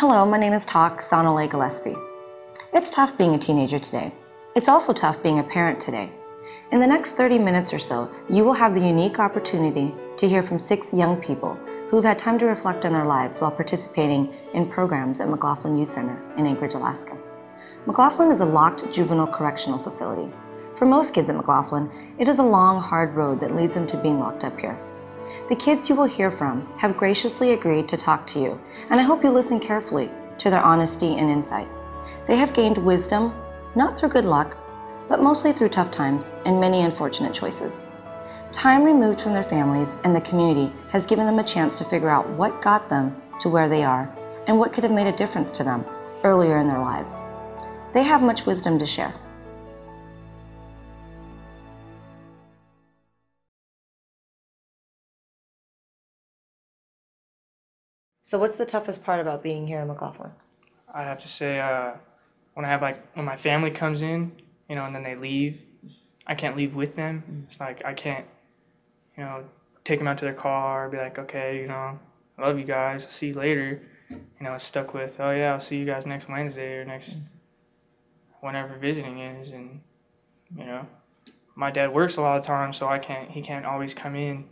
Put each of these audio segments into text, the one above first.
Hello, my name is Sonale Gillespie. It's tough being a teenager today. It's also tough being a parent today. In the next 30 minutes or so, you will have the unique opportunity to hear from 6 young people who've had time to reflect on their lives while participating in programs at McLaughlin Youth Center in Anchorage, Alaska. McLaughlin is a locked juvenile correctional facility. For most kids at McLaughlin, it is a long, hard road that leads them to being locked up here. The kids you will hear from have graciously agreed to talk to you, and I hope you listen carefully to their honesty and insight. They have gained wisdom, not through good luck, but mostly through tough times and many unfortunate choices. Time removed from their families and the community has given them a chance to figure out what got them to where they are and what could have made a difference to them earlier in their lives. They have much wisdom to share. So what's the toughest part about being here in McLaughlin? I'd have to say when my family comes in, and then they leave, I can't leave with them. It's like I can't, take them out to their car, be like, okay, I love you guys, I'll see you later. It's stuck with, oh yeah, I'll see you guys next Wednesday or next whenever visiting is, and my dad works a lot of the time, so he can't always come in,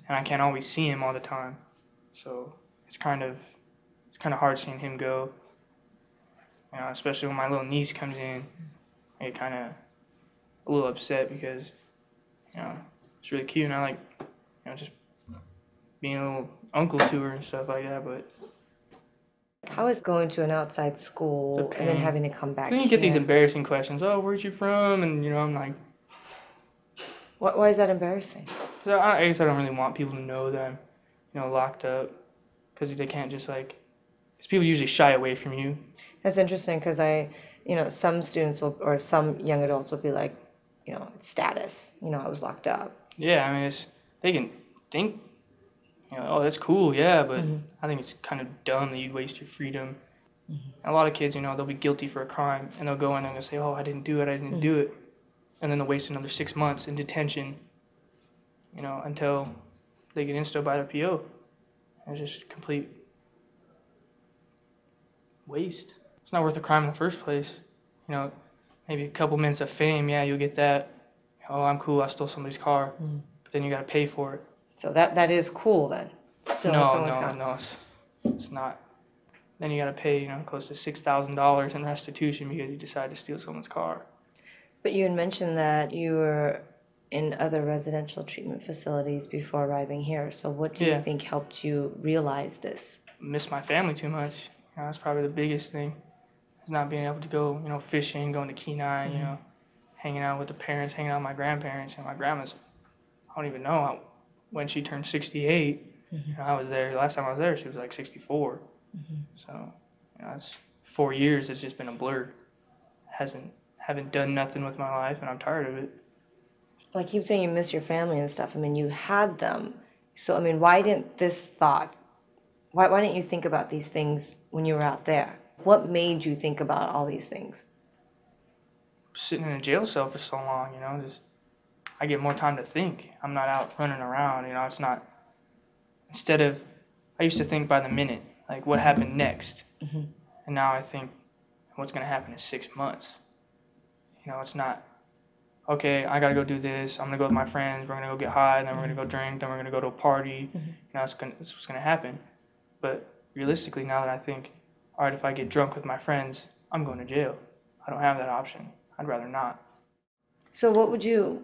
and I can't always see him all the time, so it's kind of hard seeing him go. Especially when my little niece comes in, I get kind of a little upset because it's really cute, and I like just being a little uncle to her and stuff like that. But how is going to an outside school and then having to come back? Then you get these embarrassing questions. Oh, where'd you from? And I'm like, why is that embarrassing? I guess I don't really want people to know that I'm locked up, because they can't just because people usually shy away from you. That's interesting, because some students or some young adults will be like, it's status. I was locked up. Yeah, I mean, they can think, oh, that's cool, yeah, but I think it's kind of dumb that you waste your freedom. A lot of kids, they'll be guilty for a crime, and they'll go in and they'll say, oh, I didn't do it, and then they'll waste another 6 months in detention, until they get instilled by their PO. It's just complete waste. It's not worth a crime in the first place. Maybe a couple minutes of fame, yeah, you'll get that. Oh, I'm cool, I stole somebody's car. But then you got to pay for it. So that is cool then? No, it's not. Then you got to pay, close to $6,000 in restitution because you decided to steal someone's car. But you had mentioned that you were in other residential treatment facilities before arriving here. So what do you think helped you realize this? Miss my family too much. That's probably the biggest thing. Is not being able to go, fishing, going to Kenai, hanging out with the parents, hanging out with my grandparents. And my grandma's, I don't even know when she turned 68. I was there, last time I was there, she was like 64. So, it's 4 years, it's just been a blur. Haven't done nothing with my life, and I'm tired of it. Well, I keep saying you miss your family and stuff. I mean, you had them. So, I mean, why didn't you think about these things when you were out there? What made you think about all these things? Sitting in a jail cell for so long, I get more time to think. I'm not out running around, it's not, I used to think by the minute, like what happened next. And now I think what's going to happen in 6 months. It's not, okay, I got to go do this. I'm going to go with my friends. We're going to go get high, then we're going to go drink, then we're going to go to a party. That's what's going to happen. But realistically, now that I think, all right, if I get drunk with my friends, I'm going to jail. I don't have that option. I'd rather not. So what would you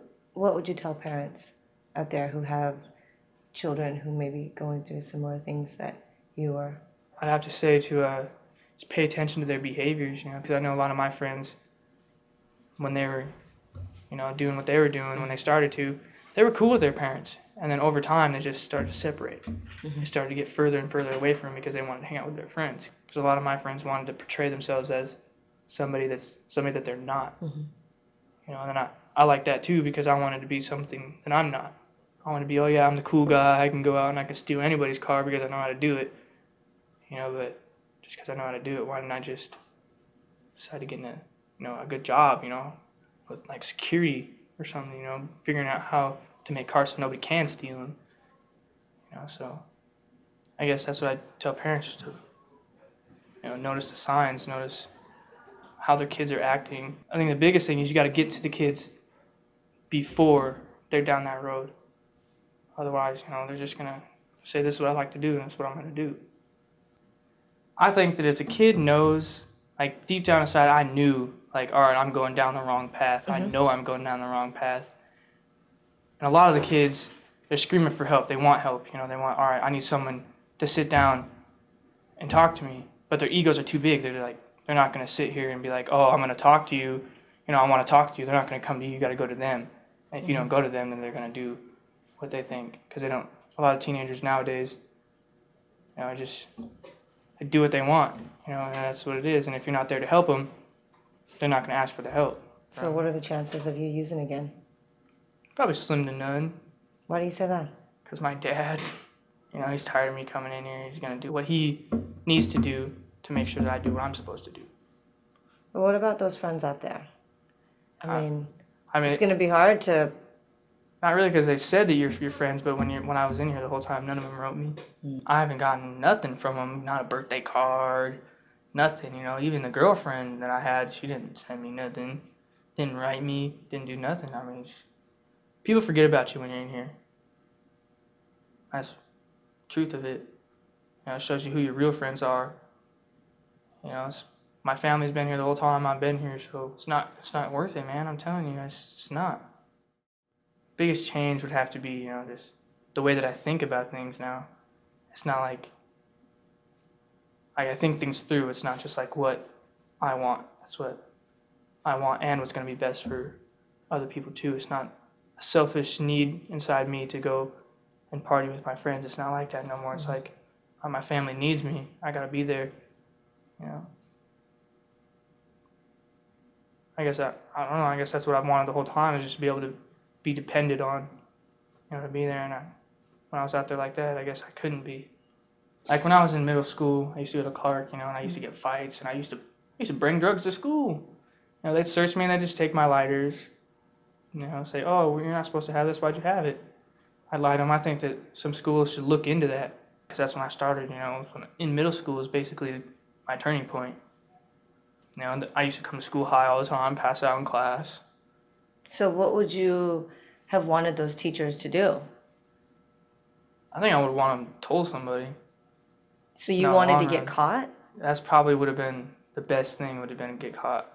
tell parents out there who have children who may be going through similar things that you are? I'd have to say to just pay attention to their behaviors, because I know a lot of my friends, when they were, doing what they were doing when they started to, they were cool with their parents. And then over time, they just started to separate. They started to get further and further away from them because they wanted to hang out with their friends. Because a lot of my friends wanted to portray themselves as somebody that they're not. And I like that too, because I wanted to be something that I'm not. I want to be, oh yeah, I'm the cool guy. I can go out and I can steal anybody's car because I know how to do it. But just because I know how to do it, why didn't I just decide to get in a good job, with like security or something, figuring out how to make cars so nobody can steal them. So I guess that's what I tell parents, to notice the signs, notice how their kids are acting. I think the biggest thing is you got to get to the kids before they're down that road. Otherwise, they're just going to say, this is what I like to do, and that's what I'm going to do. I think that if the kid knows, like deep down inside, I knew, like, all right, I'm going down the wrong path. I know I'm going down the wrong path. And a lot of the kids, they're screaming for help. They want help. They want, all right, I need someone to sit down and talk to me. But their egos are too big. They're not going to sit here and be like, oh, I'm going to talk to you. I want to talk to you. They're not going to come to you. You got to go to them. And if you don't go to them, then they're going to do what they think. Because a lot of teenagers nowadays, just they do what they want, and that's what it is. And if you're not there to help them, they're not going to ask for the help. So what are the chances of you using again? Probably slim to none. Why do you say that? Because my dad, he's tired of me coming in here. He's going to do what he needs to do to make sure that I do what I'm supposed to do. But what about those friends out there? I mean, it's it's going to be hard to... Not really, because they said that you're friends, but when I was in here the whole time, none of them wrote me. I haven't gotten nothing from them, not a birthday card, nothing, Even the girlfriend that I had, she didn't send me nothing, didn't write me, didn't do nothing. I mean, people forget about you when you're in here. That's the truth of it. It shows you who your real friends are. My family's been here the whole time I've been here, so it's not worth it, man. I'm telling you, it's not. Biggest change would have to be, just the way that I think about things now. It's not like I think things through. It's not just like what I want. That's what I want and what's going to be best for other people too. It's not a selfish need inside me to go and party with my friends. It's not like that no more. It's like my family needs me. I got to be there. I guess I don't know. I guess that's what I've wanted the whole time, is just to be able to be depended on, to be there. And when I was out there like that, I guess I couldn't be. Like when I was in middle school, I used to go to Clark, and I used to get fights, and I used to bring drugs to school. They'd search me and they'd just take my lighters, say, oh, you're not supposed to have this. Why'd you have it? I'd lie to them. I think that some schools should look into that, because that's when I started. In middle school is basically my turning point. I used to come to school high all the time, pass out in class. So what would you have wanted those teachers to do? I think I would want them to told somebody. So you wanted to get caught? That's probably would have been the best thing, would have been to get caught.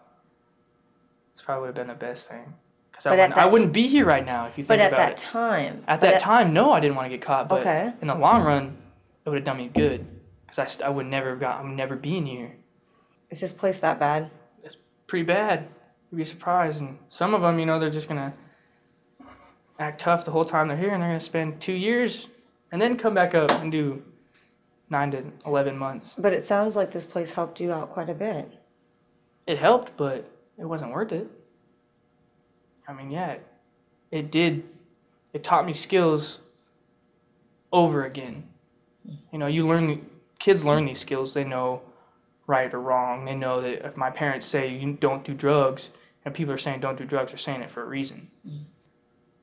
That's probably would have been the best thing. Because I wouldn't be here right now if you think about it. But at that time? At that time, no, I didn't want to get caught. But okay. In the long run, it would have done me good. Because I would never be in here. Is this place that bad? It's pretty bad. You'd be surprised. And some of them, they're just going to act tough the whole time they're here, and they're going to spend 2 years and then come back up and do 9 to 11 months. But it sounds like this place helped you out quite a bit. It helped, but it wasn't worth it. I mean, yeah, it did. It taught me skills over again. Kids learn these skills. They know right or wrong. They know that if my parents say you don't do drugs, and people are saying don't do drugs, they're saying it for a reason.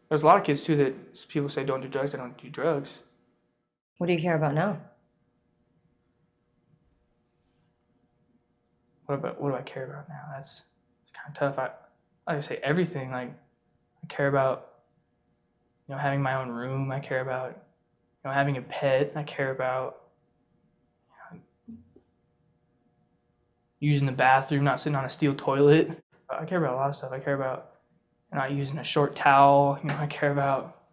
There's a lot of kids too that people say don't do drugs, they don't do drugs. What do you care about now? What do I care about now? It's kind of tough. I say everything. Like I care about having my own room. I care about having a pet. I care about using the bathroom, not sitting on a steel toilet. I care about a lot of stuff. I care about not using a short towel. I care about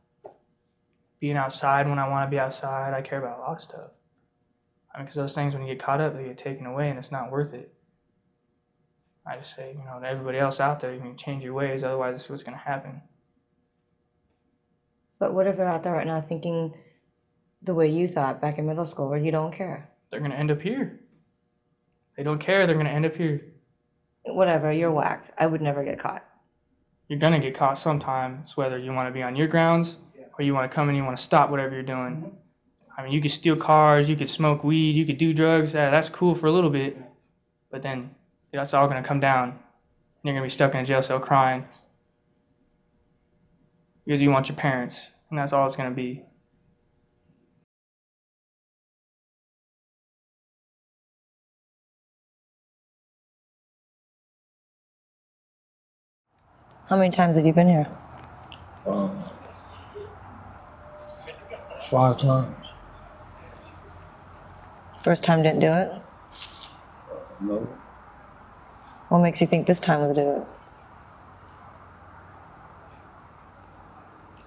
being outside when I want to be outside. I care about a lot of stuff. Because those things, when you get caught up, they get taken away, and it's not worth it. I just say, to everybody else out there, you can change your ways, otherwise this is what's going to happen. But what if they're out there right now thinking the way you thought back in middle school, where you don't care? They're going to end up here. They don't care, they're going to end up here. Whatever, you're whacked. I would never get caught. You're going to get caught sometime. It's whether you want to be on your grounds or you want to come and you want to stop whatever you're doing. I mean, you could steal cars, you could smoke weed, you could do drugs. That's cool for a little bit. But then that's all going to come down. And you're going to be stuck in a jail cell crying because you want your parents. And that's all it's going to be. How many times have you been here? 5 times. First time didn't do it? No. What makes you think this time will do it?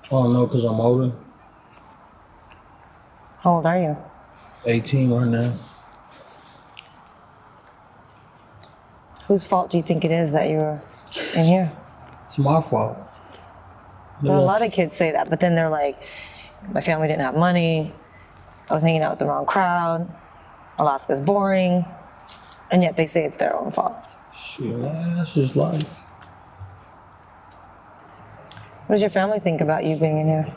I don't know, because I'm older. How old are you? 18 right now. Whose fault do you think it is that you're in here? It's my fault. But a lot of kids say that, but then they're like, my family didn't have money, I was hanging out with the wrong crowd, Alaska's boring, and yet they say it's their own fault. Shit, that's just life. What does your family think about you being in here?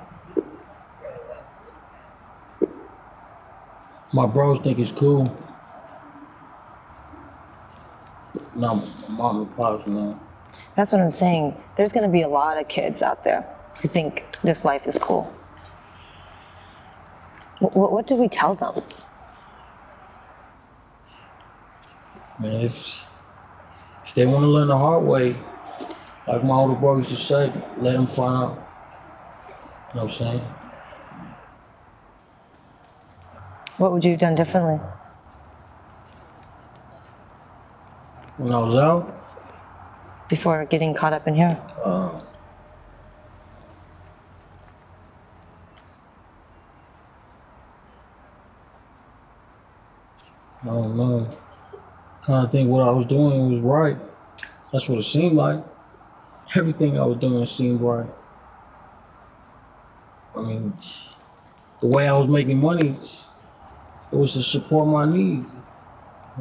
My bros think it's cool. No, my mom and pops now. That's what I'm saying. There's gonna be a lot of kids out there who think this life is cool. What do we tell them? Man, if they want to learn the hard way, like my older bro used to say, let them find out. You know what I'm saying? What would you have done differently? When I was out, Before getting caught up in here? I don't know. Kind of think what I was doing was right. That's what it seemed like. Everything I was doing seemed right. I mean, the way I was making money, it was to support my needs. You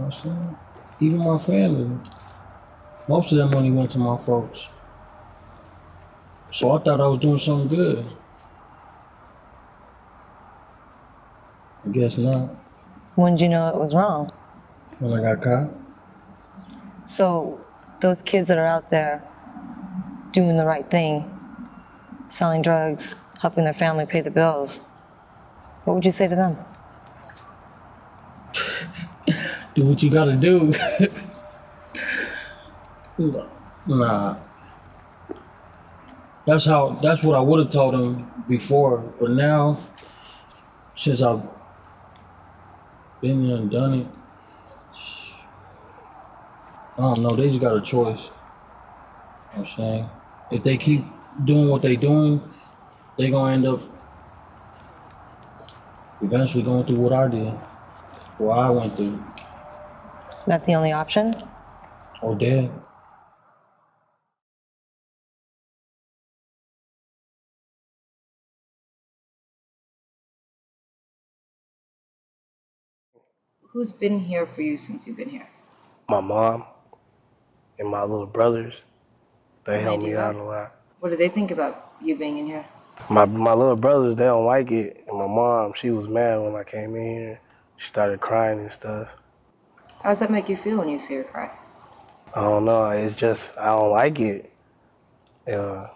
know what I'm saying? Even my family. Most of that money went to my folks. So I thought I was doing something good. I guess not. When did you know it was wrong? When I got caught. So those kids that are out there doing the right thing, selling drugs, helping their family pay the bills, what would you say to them? Do what you gotta do. Nah. That's what I would have told them before. But now, since I've been there and done it, I don't know, they just got a choice. You know what I'm saying? If they keep doing what they doing, they gonna end up eventually going through what I did, what I went through. That's the only option? Or dead. Who's been here for you since you've been here? My mom and my little brothers, they help me out a lot. What do they think about you being in here? My little brothers, they don't like it. And my mom, she was mad when I came in here. She started crying and stuff. How does that make you feel when you see her cry? I don't know, it's just, I don't like it. I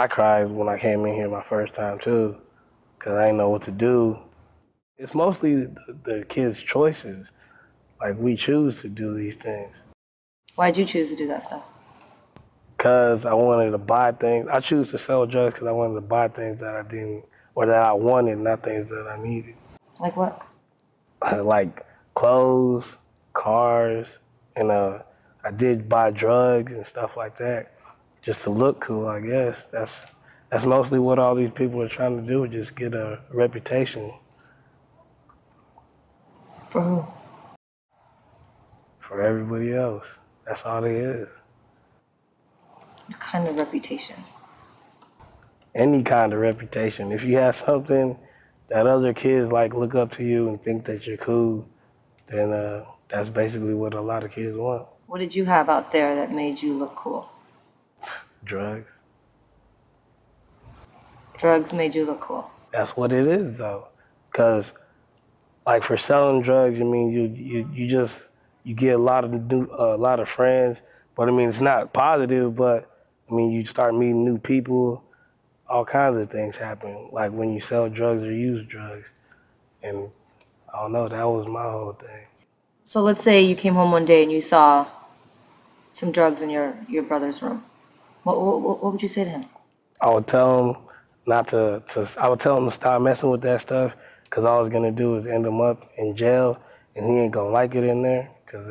cried when I came in here my first time too, because I didn't know what to do. It's mostly the kids' choices. Like, we choose to do these things. Why'd you choose to do that stuff? Because I wanted to buy things. I choose to sell drugs because I wanted to buy things that I didn't, or that I wanted, not things that I needed. Like what? Like clothes, cars, and I did buy drugs and stuff like that, just to look cool, I guess. That's mostly what all these people are trying to do, just get a reputation. For who? For everybody else. That's all it is. What kind of reputation? Any kind of reputation. If you have something that other kids like look up to you and think that you're cool, then that's basically what a lot of kids want. What did you have out there that made you look cool? Drugs. Drugs made you look cool. That's what it is, though. Because, like, for selling drugs, I mean, you get a lot of friends, but I mean, it's not positive, but I mean, you start meeting new people, all kinds of things happen, like when you sell drugs or use drugs. And I don't know, that was my whole thing. So let's say you came home one day and you saw some drugs in your brother's room, what would you say to him? I would tell him I would tell him to stop messing with that stuff, because all it's gonna do is end him up in jail, and he ain't gonna like it in there, because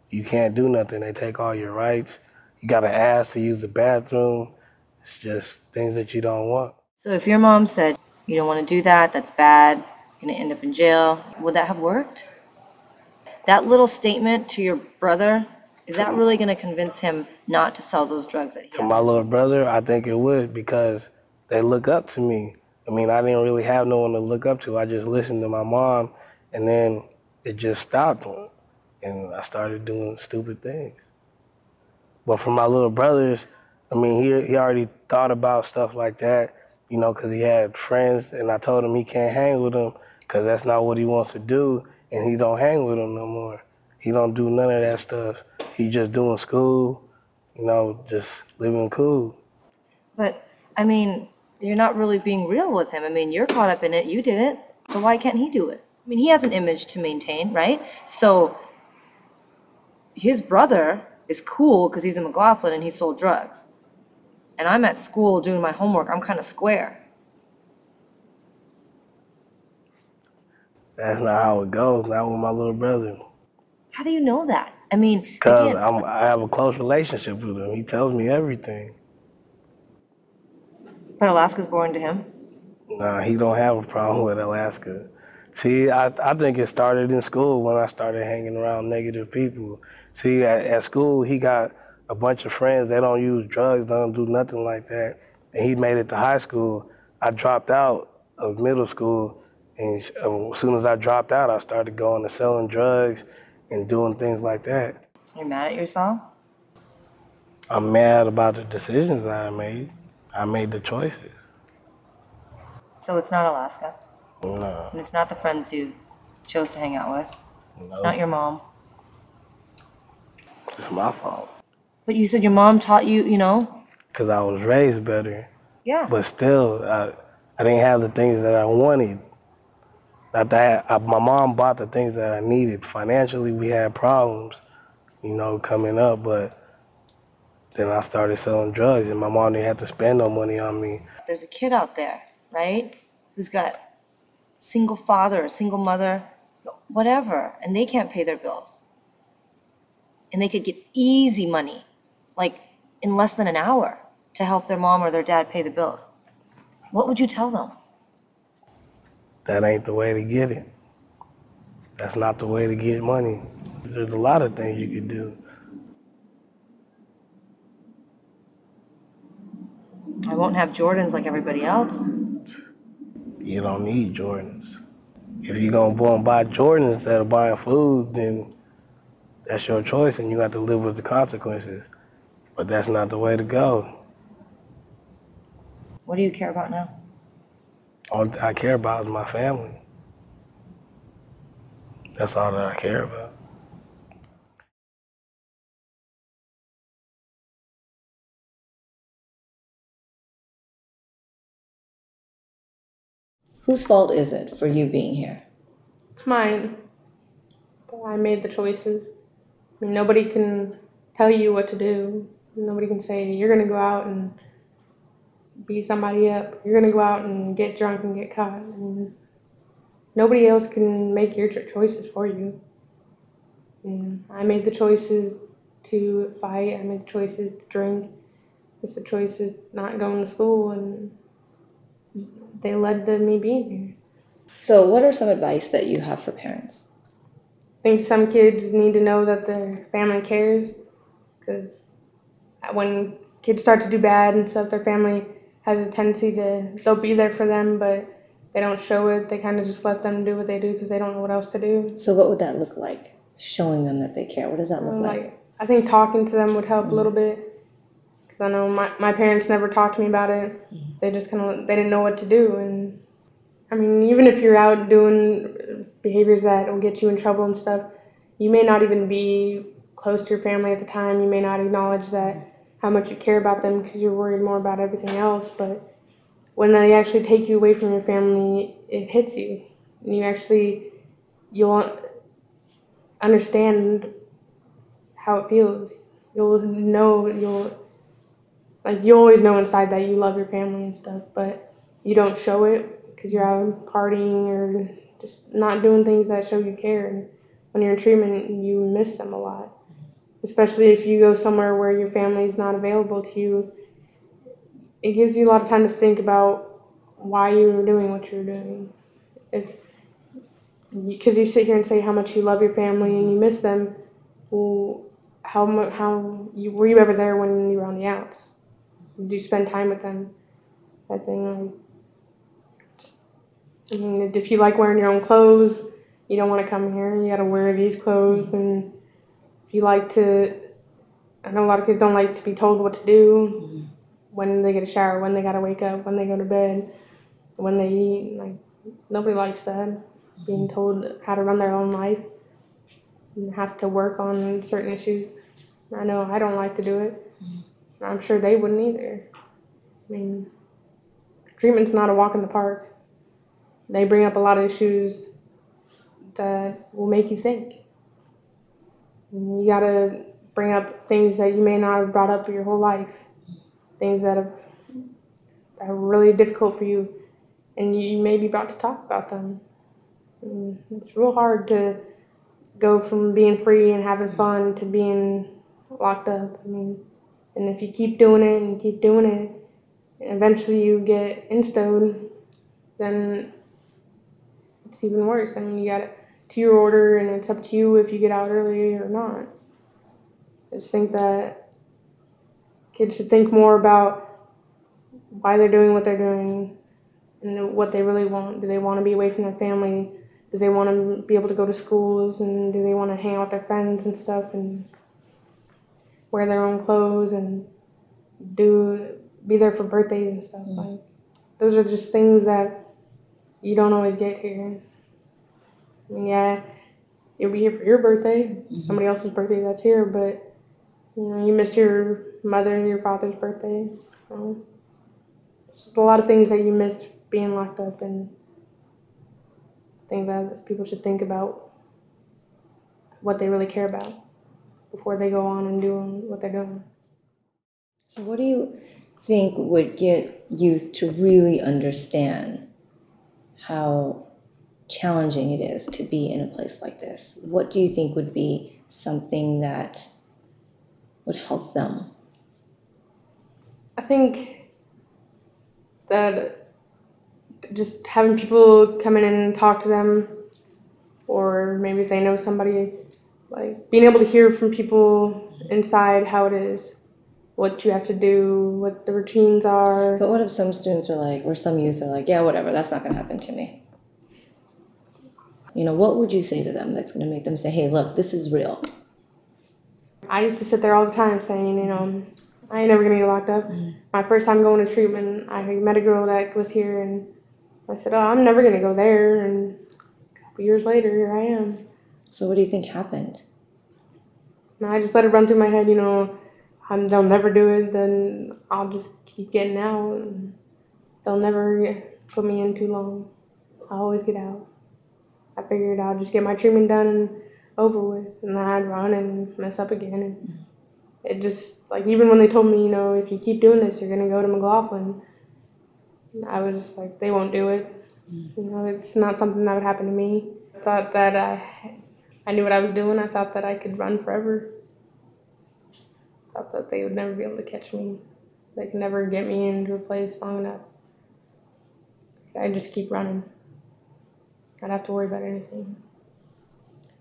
you can't do nothing. They take all your rights. You gotta ask to use the bathroom. It's just things that you don't want. So if your mom said, you don't want to do that, that's bad, you're going to end up in jail, would that have worked? That little statement to your brother, is that really going to convince him not to sell those drugs that he To has? my little brother, I think it would, because they look up to me. I didn't really have no one to look up to. I just listened to my mom, and then it just stopped, and I started doing stupid things. But for my little brothers, he already thought about stuff like that, because he had friends, and I told him he can't hang with them because that's not what he wants to do, and he don't hang with them no more. He don't do none of that stuff. He just doing school, just living cool. But, you're not really being real with him. You're caught up in it, you did it, so why can't he do it? He has an image to maintain, right? So his brother is cool because he's in McLaughlin and he sold drugs. And I'm at school doing my homework, I'm kind of square. That's not how it goes, not with my little brother. How do you know that? Because Again, I have a close relationship with him. He tells me everything. but Alaska's boring to him. Nah, he don't have a problem with Alaska. See, I think it started in school when I started hanging around negative people. See, at school, he got a bunch of friends. They don't use drugs, don't do nothing like that. And he made it to high school. I dropped out of middle school, and as soon as I dropped out, I started going to selling drugs and doing things like that. You're mad at yourself? I'm mad about the decisions I made. I made the choices. So it's not Alaska. No. And it's not the friends you chose to hang out with. No. It's not your mom. It's my fault. But you said your mom taught you, Because I was raised better. Yeah. But still, I didn't have the things that I wanted. My mom bought the things that I needed. Financially, we had problems, coming up. But then I started selling drugs, and my mom didn't have to spend no money on me. There's a kid out there, right, who's got single father or single mother, whatever, and they can't pay their bills. And they could get easy money, like in less than an hour, to help their mom or their dad pay the bills. What would you tell them? That ain't the way to get it. That's not the way to get money. There's a lot of things you could do. I won't have Jordans like everybody else. You don't need Jordans. If you're going to go and buy Jordans instead of buying food, then that's your choice, and you have to live with the consequences. But that's not the way to go. What do you care about now? All I care about is my family. That's all that I care about. Whose fault is it for you being here? It's mine. I made the choices. Nobody can tell you what to do. Nobody can say, you're going to go out and beat somebody up. You're going to go out and get drunk and get caught. And nobody else can make your choices for you. And I made the choices to fight. I made the choices to drink. It's the choices not going to school, and they led to me being here. So what are some advice that you have for parents? I think some kids need to know that their family cares, because when kids start to do bad and stuff, their family has a tendency they'll be there for them, but they don't show it. They kind of just let them do what they do because they don't know what else to do. So what would that look like? Showing them that they care. What does that look like? I think talking to them would help a little bit, because I know my parents never talked to me about it. They just they didn't know what to do. And even if you're out doing behaviors that will get you in trouble and stuff, you may not even be close to your family at the time. You may not acknowledge how much you care about them because you're worried more about everything else. But when they actually take you away from your family, it hits you. And you'll understand how it feels. You always know inside that you love your family and stuff, but you don't show it because you're out partying or just not doing things that show you care. And when you're in treatment, you miss them a lot, especially if you go somewhere where your family is not available to you. It gives you a lot of time to think about why you were doing what you were doing. Because you sit here and say how much you love your family and you miss them. Well, were you ever there when you were on the outs? Did you spend time with them? That thing. If you like wearing your own clothes, you don't want to come here. You got to wear these clothes. And if you like to, I know a lot of kids don't like to be told what to do, when they get a shower, when they got to wake up, when they go to bed, when they eat. Nobody likes that, being told how to run their own life and have to work on certain issues. I know I don't like to do it. I'm sure they wouldn't either. Treatment's not a walk in the park. They bring up a lot of issues that will make you think. You gotta bring up things that you may not have brought up your whole life, things that are really difficult for you, and you may be brought to talk about them. It's real hard to go from being free and having fun to being locked up. And if you keep doing it and keep doing it, and eventually you get instowed, then it's even worse. You got it to your order, and it's up to you if you get out early or not. I just think that kids should think more about why they're doing what they're doing and what they really want. Do they want to be away from their family? Do they want to be able to go to schools? And do they want to hang out with their friends and stuff and wear their own clothes and be there for birthdays and stuff? Those are just things that you don't always get here. Yeah, you'll be here for your birthday, somebody else's birthday that's here, but you miss your mother and your father's birthday. It's just a lot of things that you miss being locked up, and I think that people should think about what they really care about before they go on and doing what they're doing. So what do you think would get youth to really understand how challenging it is to be in a place like this? What do you think would be something that would help them? I think that just having people come in and talk to them, or maybe if they know somebody, being able to hear from people inside how it is, what you have to do, what the routines are. But what if some students are or some youth are yeah, whatever, that's not going to happen to me? What would you say to them that's going to make them say, hey, look, this is real? I used to sit there all the time saying, I ain't never going to get locked up. My first time going to treatment, I met a girl that was here, and I said, oh, I'm never going to go there. And a couple years later, here I am. So what do you think happened? And I just let it run through my head, they'll never do it, then I'll just keep getting out. And they'll never put me in too long. I'll always get out. I figured I'll just get my treatment done and over with, and then I'd run and mess up again. And it just, even when they told me, if you keep doing this, you're going to go to McLaughlin, I was just they won't do it. It's not something that would happen to me. I thought that I knew what I was doing. I thought that I could run forever. I thought that they would never be able to catch me. They could never get me into a place long enough. I'd just keep running. I'd have to worry about anything.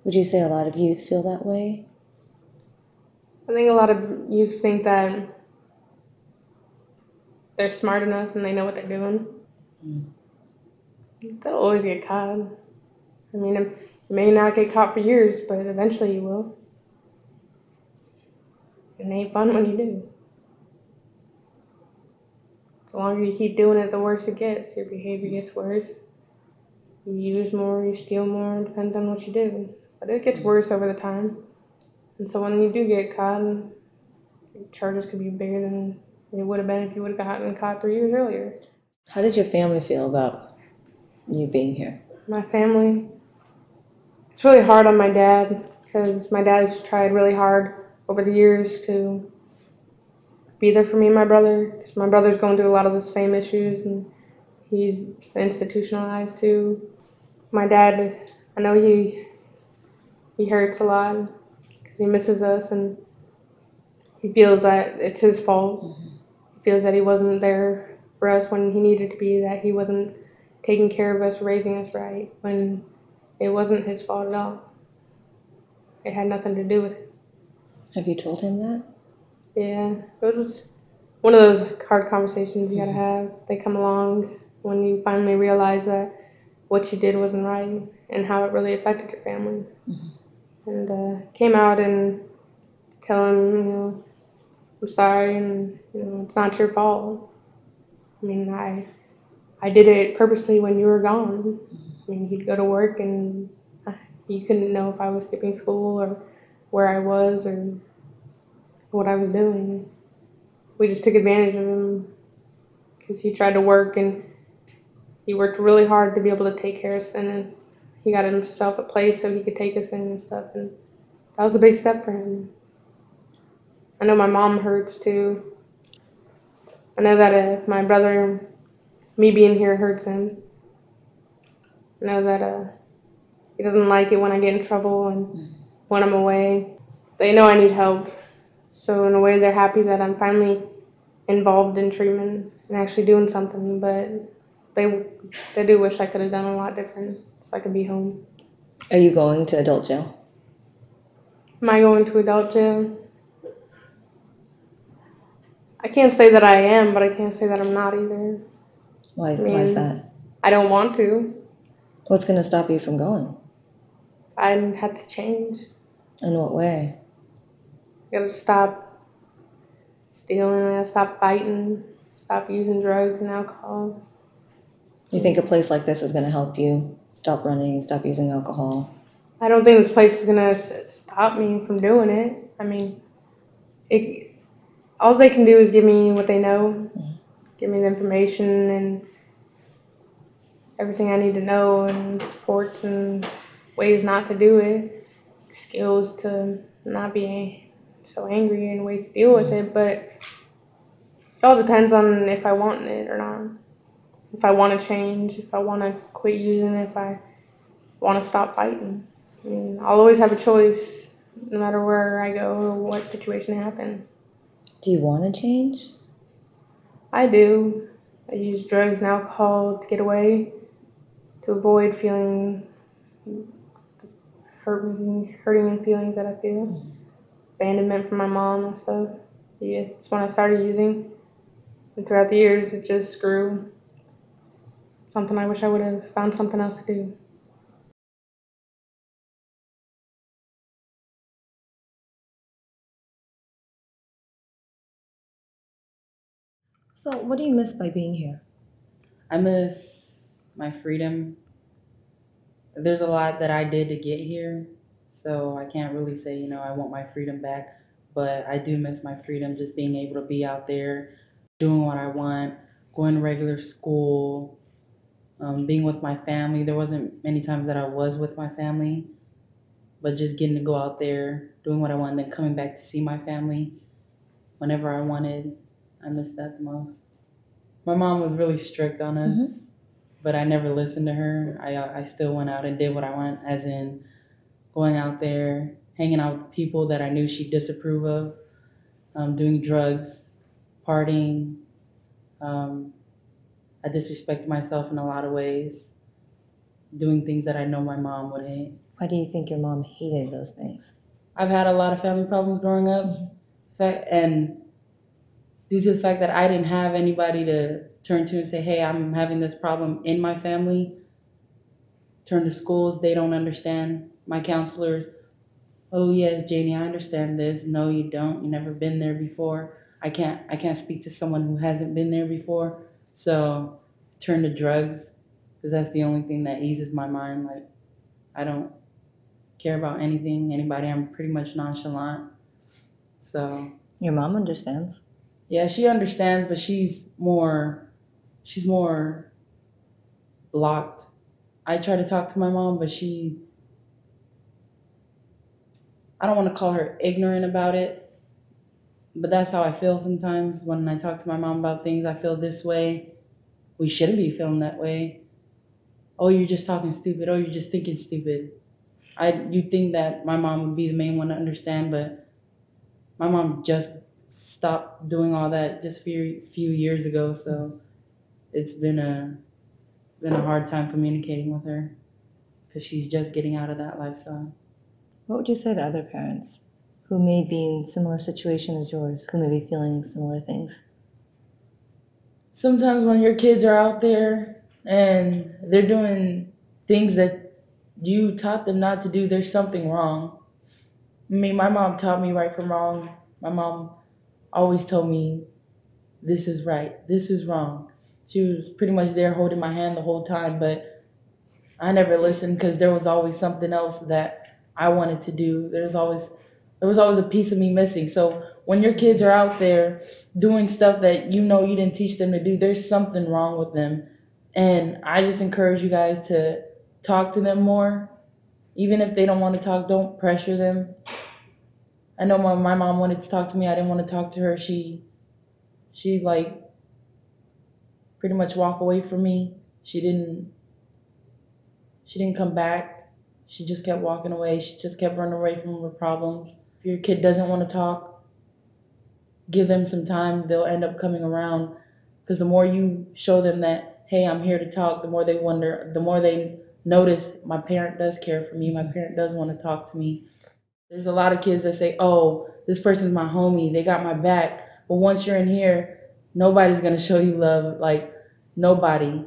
Would you say a lot of youth feel that way? I think a lot of youth think that they're smart enough and they know what they're doing. They'll always get caught. You may not get caught for years, but eventually you will. And it ain't fun when you do. The longer you keep doing it, the worse it gets. Your behavior gets worse. You use more, you steal more, it depends on what you do. But it gets worse over the time. And so when you do get caught, charges could be bigger than it would have been if you would have gotten caught 3 years earlier. How does your family feel about you being here? My family, it's really hard on my dad, because my dad's tried really hard over the years to be there for me and my brother, because my brother's going through a lot of the same issues, and he's institutionalized too. My dad, I know he hurts a lot because he misses us, and he feels that it's his fault. He feels that he wasn't there for us when he needed to be, that he wasn't taking care of us, raising us right, when it wasn't his fault at all. It had nothing to do with it. Have you told him that? Yeah, it was one of those hard conversations you gotta have. They come along when you finally realize that what you did wasn't right and how it really affected your family. And came out and tell him, I'm sorry, and it's not your fault. I mean, I did it purposely when you were gone. I mean, he'd go to work and he couldn't know if I was skipping school or where I was or what I was doing. We just took advantage of him because he tried to work, and he worked really hard to be able to take care of us, and he got himself a place so he could take us in and stuff, and that was a big step for him. I know my mom hurts too. I know that my brother, me being here, hurts him. I know that he doesn't like it when I get in trouble and when I'm away. They know I need help, so in a way they're happy that I'm finally involved in treatment and actually doing something, but they do wish I could have done a lot different so I could be home. Are you going to adult jail? Am I going to adult jail? I can't say that I am, but I can't say that I'm not either. Why is that? I don't want to. What's going to stop you from going? I had to change. In what way? I gotta stop stealing, I gotta stop fighting, stop using drugs and alcohol. You think a place like this is going to help you stop running, stop using alcohol? I don't think this place is gonna stop me from doing it. I mean, all they can do is give me what they know, give me the information and everything I need to know, and supports and ways not to do it, skills to not be so angry and ways to deal with it. But it all depends on if I want it or not. If I want to change, if I want to quit using it, if I want to stop fighting. I mean, I'll always have a choice no matter where I go or what situation happens. Do you want to change? I do. I use drugs and alcohol to get away, to avoid feeling hurting feelings that I feel. Abandonment from my mom and stuff. Yeah, it's when I started using. And throughout the years, it just grew. Something I wish I would have found something else to do. So, what do you miss by being here? I miss my freedom. There's a lot that I did to get here, so I can't really say, I want my freedom back, but I do miss my freedom, just being able to be out there, doing what I want, going to regular school, being with my family. There wasn't many times that I was with my family, but just getting to go out there, doing what I want, and then coming back to see my family whenever I wanted. I miss that the most. My mom was really strict on us, but I never listened to her. I still went out and did what I want, as in going out there, hanging out with people that I knew she disapproved of, doing drugs, partying. I disrespected myself in a lot of ways, doing things that I know my mom would hate. Why do you think your mom hated those things? I've had a lot of family problems growing up, and due to the fact that I didn't have anybody to turn to and say, hey, I'm having this problem in my family, turn to schools, they don't understand. My counselors, oh yes, Janie, I understand this. No, you don't. You've never been there before. I can't speak to someone who hasn't been there before. So turn to drugs, because that's the only thing that eases my mind. Like, I don't care about anybody. I'm pretty much nonchalant. So Your mom understands. yeah, she understands, but she's more blocked. I try to talk to my mom, but I don't want to call her ignorant about it, But that's how I feel sometimes when I talk to my mom about things. I feel this way. We shouldn't be feeling that way. Oh, you're just talking stupid. Oh, you're just thinking stupid. You'd think that my mom would be the main one to understand, but my mom just stopped doing all that just a few years ago. So it's been a hard time communicating with her because she's just getting out of that lifestyle. What would you say to other parents who may be in similar situation as yours, who may be feeling similar things? Sometimes when your kids are out there and they're doing things that you taught them not to do, there's something wrong. I mean, my mom taught me right from wrong. My mom always told me, this is right, this is wrong. She was pretty much there holding my hand the whole time, but I never listened because there was always something else that I wanted to do. There was always a piece of me missing. So when your kids are out there doing stuff that you know you didn't teach them to do, there's something wrong with them. And I just encourage you guys to talk to them more. Even if they don't want to talk, don't pressure them. I know my mom wanted to talk to me. I didn't want to talk to her. She like pretty much walked away from me. She didn't come back. She just kept walking away. She just kept running away from her problems. If your kid doesn't want to talk, give them some time. They'll end up coming around, because the more you show them that, hey, I'm here to talk, the more they wonder, the more they notice, my parent does care for me. My parent does want to talk to me. There's a lot of kids that say, oh, this person's my homie. They got my back. But once you're in here, nobody's going to show you love. Like, nobody.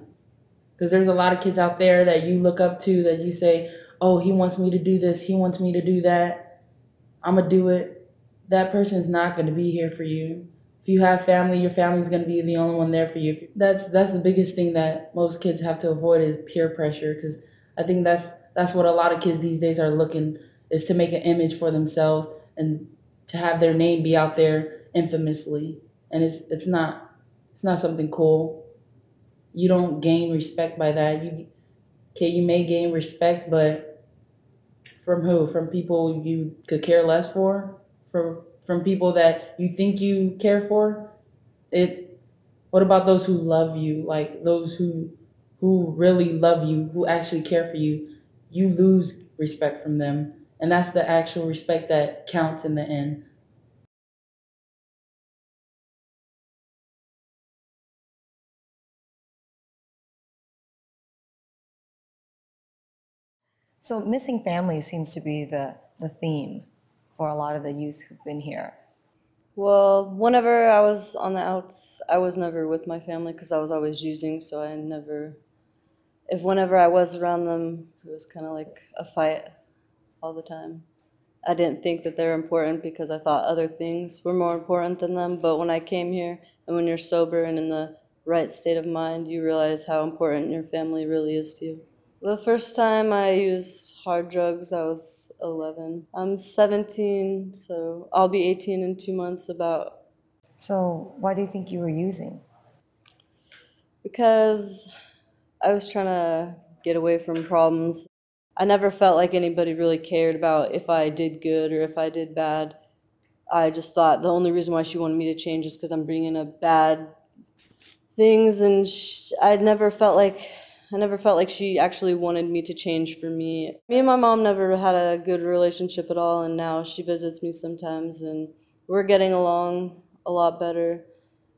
Because there's a lot of kids out there that you look up to that you say, oh, he wants me to do this. He wants me to do that. I'm going to do it. That person's not going to be here for you. If you have family, your family's going to be the only one there for you. That's the biggest thing that most kids have to avoid is peer pressure, because I think that's what a lot of kids these days are looking, is to make an image for themselves and to have their name be out there infamously. And it's not something cool. You don't gain respect by that. You may gain respect, but from who? From people you could care less for? From people that you think you care for? What about those who love you? Like those who really love you, who actually care for you? You lose respect from them. And that's the actual respect that counts in the end. So missing family seems to be the theme for a lot of the youth who've been here. Well, whenever I was on the outs, I was never with my family because I was always using, so whenever I was around them, it was kind of like a fight all the time. I didn't think that they were important because I thought other things were more important than them, but when I came here and when you're sober and in the right state of mind, you realize how important your family really is to you. The first time I used hard drugs, I was 11. I'm 17, so I'll be 18 in 2 months about. So why do you think you were using? Because I was trying to get away from problems. I never felt like anybody really cared about if I did good or if I did bad. I just thought the only reason why she wanted me to change is because I'm bringing up bad things, and I never felt like she actually wanted me to change for me. Me and my mom never had a good relationship at all, and now she visits me sometimes, and we're getting along a lot better.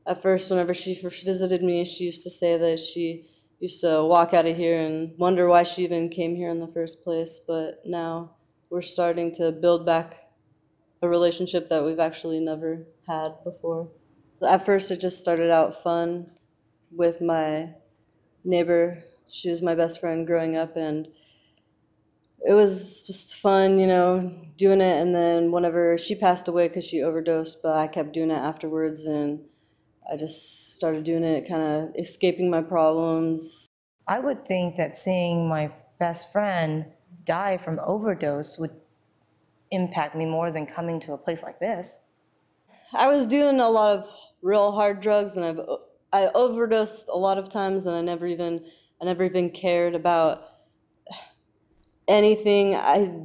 At first, whenever she first visited me, she used to say that she used to walk out of here and wonder why she even came here in the first place, but now we're starting to build back a relationship that we've actually never had before. At first, it just started out fun with my neighbor. She was my best friend growing up, and it was just fun, doing it. And then whenever she passed away because she overdosed, but I kept doing it afterwards, and I just started doing it, kind of escaping my problems. I would think that seeing my best friend die from overdose would impact me more than coming to a place like this. I was doing a lot of real hard drugs, and I overdosed a lot of times, and I never even cared about anything.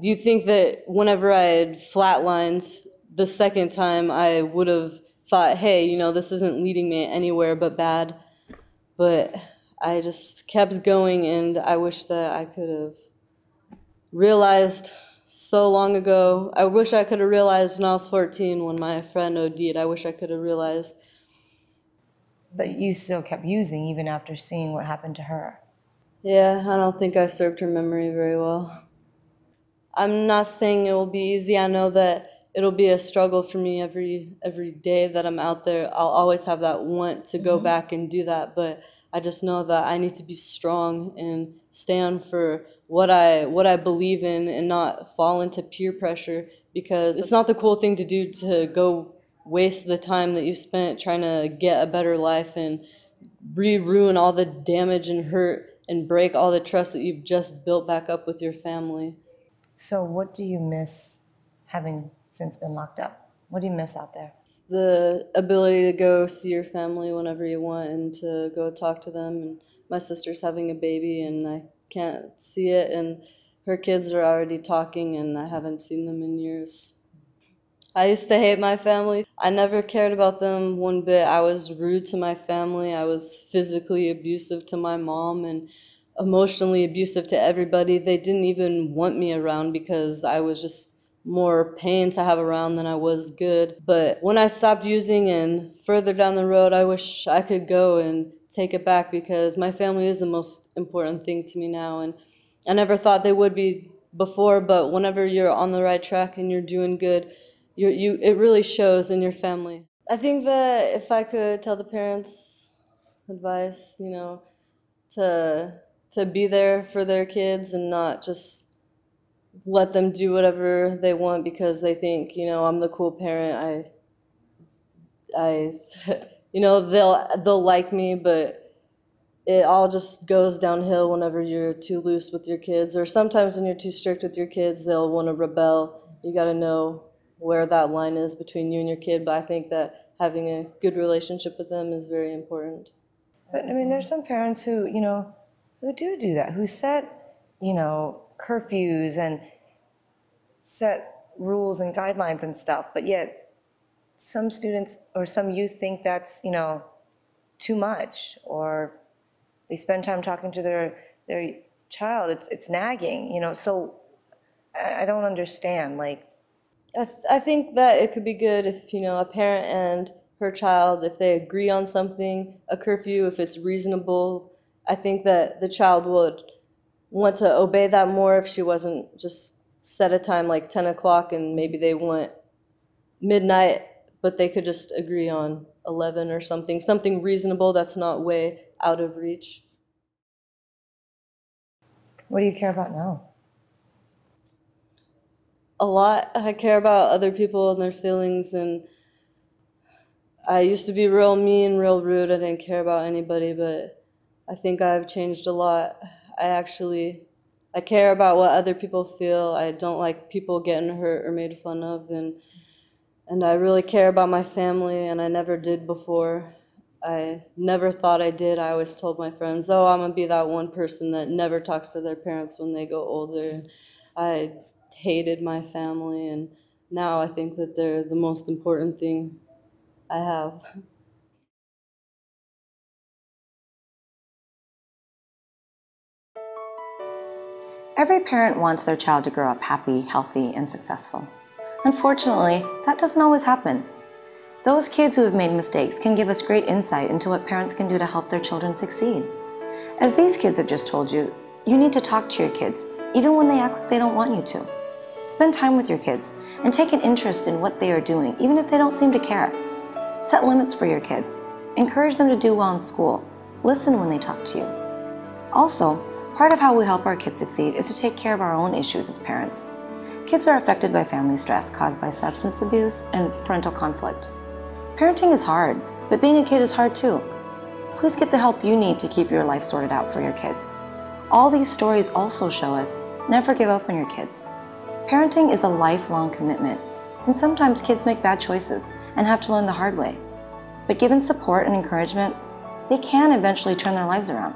You think that whenever I had flatlines the second time I would have thought, hey, you know, this isn't leading me anywhere but bad. But I just kept going, and I wish that I could have realized so long ago. I wish I could have realized when I was 14 when my friend OD'd. I wish I could have realized. But you still kept using even after seeing what happened to her. Yeah, I don't think I served her memory very well. I'm not saying it will be easy. I know that it'll be a struggle for me every day that I'm out there. I'll always have that want to go back and do that, but I just know that I need to be strong and stand for what I believe in and not fall into peer pressure, because it's not the cool thing to do to go waste the time that you spent trying to get a better life and ruin all the damage and hurt and break all the trust that you've just built back up with your family. So what do you miss having since been locked up? What do you miss out there? The ability to go see your family whenever you want and to go talk to them. And my sister's having a baby and I can't see it, and her kids are already talking and I haven't seen them in years. I used to hate my family. I never cared about them one bit. I was rude to my family. I was physically abusive to my mom and emotionally abusive to everybody. They didn't even want me around because I was just more pain to have around than I was good. But when I stopped using and further down the road, I wish I could go and take it back, because my family is the most important thing to me now. And I never thought they would be before, but whenever you're on the right track and you're doing good, it really shows in your family. I think that if I could tell the parents advice, you know, to be there for their kids and not just let them do whatever they want because they think, you know, I'm the cool parent. You know, they'll like me, but it all just goes downhill whenever you're too loose with your kids, or sometimes when you're too strict with your kids, they'll want to rebel. You got to know where that line is between you and your kid, but I think that having a good relationship with them is very important. But I mean, there's some parents who, you know, who do that, who set, you know, curfews and set rules and guidelines and stuff, but yet some students or some youth think that's, you know, too much, or they spend time talking to their child. It's nagging, you know, so I don't understand, like. I think that it could be good if, you know, a parent and her child, if they agree on something, a curfew, if it's reasonable, I think that the child would want to obey that more if she wasn't just set a time like 10 o'clock and maybe they want midnight, but they could just agree on 11 or something reasonable that's not way out of reach. What do you care about now? A lot. I care about other people and their feelings, and I used to be real mean, real rude. I didn't care about anybody, but I think I've changed a lot. I care about what other people feel. I don't like people getting hurt or made fun of, and I really care about my family, and I never did before. I never thought I did. I always told my friends, oh, I'm gonna be that one person that never talks to their parents when they go older. I hated my family, and now I think that they're the most important thing I have. Every parent wants their child to grow up happy, healthy, and successful. Unfortunately, that doesn't always happen. Those kids who have made mistakes can give us great insight into what parents can do to help their children succeed. As these kids have just told you, you need to talk to your kids, even when they act like they don't want you to. Spend time with your kids and take an interest in what they are doing, even if they don't seem to care. Set limits for your kids. Encourage them to do well in school. Listen when they talk to you. Also, part of how we help our kids succeed is to take care of our own issues as parents. Kids are affected by family stress caused by substance abuse and parental conflict. Parenting is hard, but being a kid is hard too. Please get the help you need to keep your life sorted out for your kids. All these stories also show us never give up on your kids. Parenting is a lifelong commitment, and sometimes kids make bad choices and have to learn the hard way. But given support and encouragement, they can eventually turn their lives around.